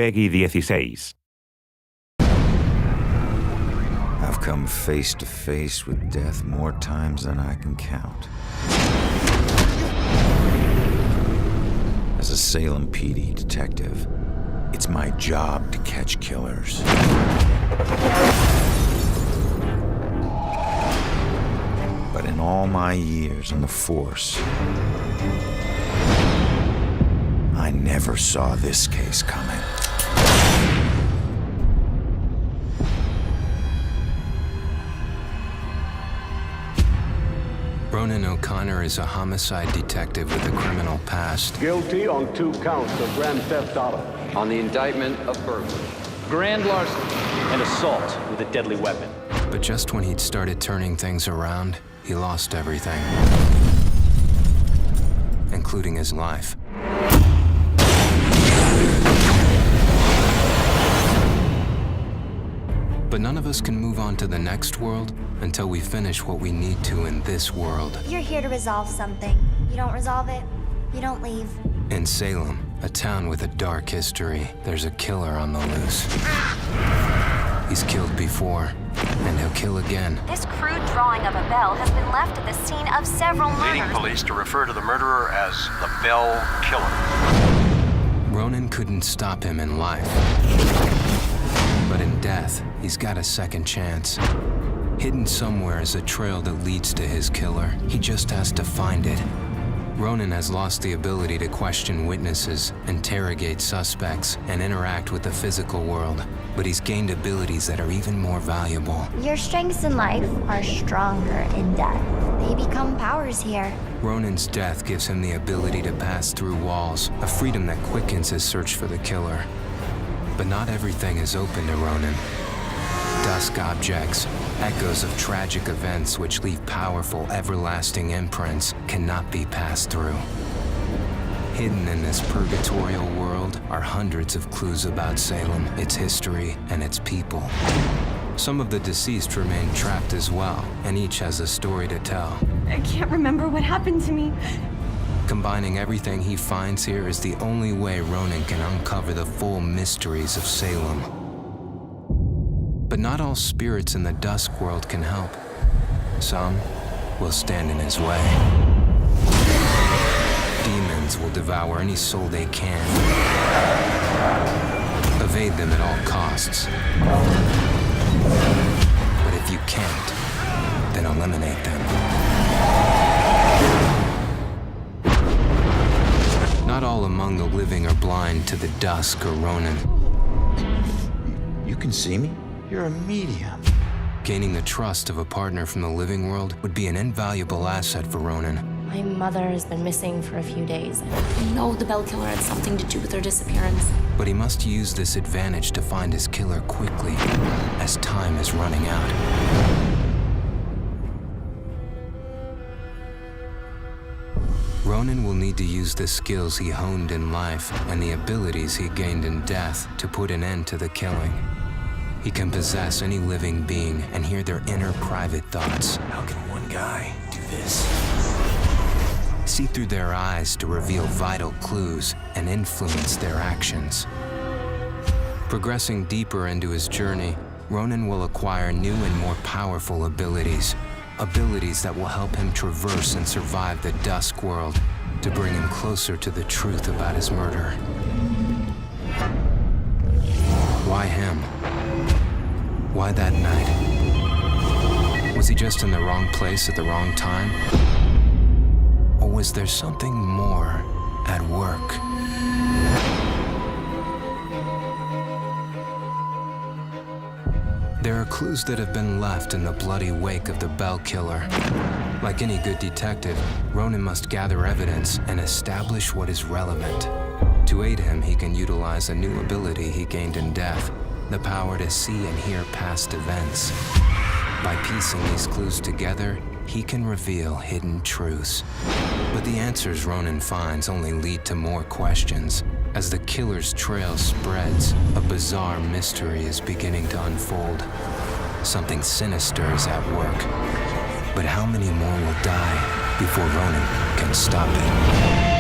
Peggy 16. I've come face to face with death more times than I can count. As a Salem PD detective, it's my job to catch killers. But in all my years on the force, I never saw this case coming. Ronan O'Connor is a homicide detective with a criminal past. Guilty on 2 counts of grand theft auto. On the indictment of burglary. Grand larceny and assault with a deadly weapon. But just when he'd started turning things around, he lost everything, including his life. But none of us can move on to the next world until we finish what we need to in this world. You're here to resolve something. You don't resolve it, you don't leave. In Salem, a town with a dark history, there's a killer on the loose. He's killed before, and he'll kill again. This crude drawing of a bell has been left at the scene of several murders. Leading police to refer to the murderer as the Bell Killer. Ronan couldn't stop him in life. But in death, he's got a second chance. Hidden somewhere is a trail that leads to his killer. He just has to find it. Ronan has lost the ability to question witnesses, interrogate suspects, and interact with the physical world. But he's gained abilities that are even more valuable. Your strengths in life are stronger in death. They become powers here. Ronan's death gives him the ability to pass through walls, a freedom that quickens his search for the killer. But not everything is open to Ronan. Dusk objects, echoes of tragic events which leave powerful, everlasting imprints, cannot be passed through. Hidden in this purgatorial world are hundreds of clues about Salem, its history, and its people. Some of the deceased remain trapped as well, and each has a story to tell. I can't remember what happened to me. Combining everything he finds here is the only way Ronan can uncover the full mysteries of Salem. But not all spirits in the dusk world can help. Some will stand in his way. Demons will devour any soul they can. Evade them at all costs. But if you can't, then eliminate them. Not all among the living are blind to the dusk or Ronan. You can see me? You're a medium. Gaining the trust of a partner from the living world would be an invaluable asset for Ronan. My mother has been missing for a few days. I know the Bell Killer had something to do with her disappearance. But he must use this advantage to find his killer quickly, as time is running out. Ronan will need to use the skills he honed in life and the abilities he gained in death to put an end to the killing. He can possess any living being and hear their inner private thoughts. How can one guy do this? See through their eyes to reveal vital clues and influence their actions. Progressing deeper into his journey, Ronan will acquire new and more powerful abilities. Abilities that will help him traverse and survive the dusk world to bring him closer to the truth about his murder. Why him? Why that night? Was he just in the wrong place at the wrong time? Or was there something more at work? There are clues that have been left in the bloody wake of the Bell Killer. Like any good detective, Ronan must gather evidence and establish what is relevant. To aid him, he can utilize a new ability he gained in death, the power to see and hear past events. By piecing these clues together, he can reveal hidden truths. But the answers Ronan finds only lead to more questions. As the killer's trail spreads, a bizarre mystery is beginning to unfold. Something sinister is at work. But how many more will die before Ronan can stop it?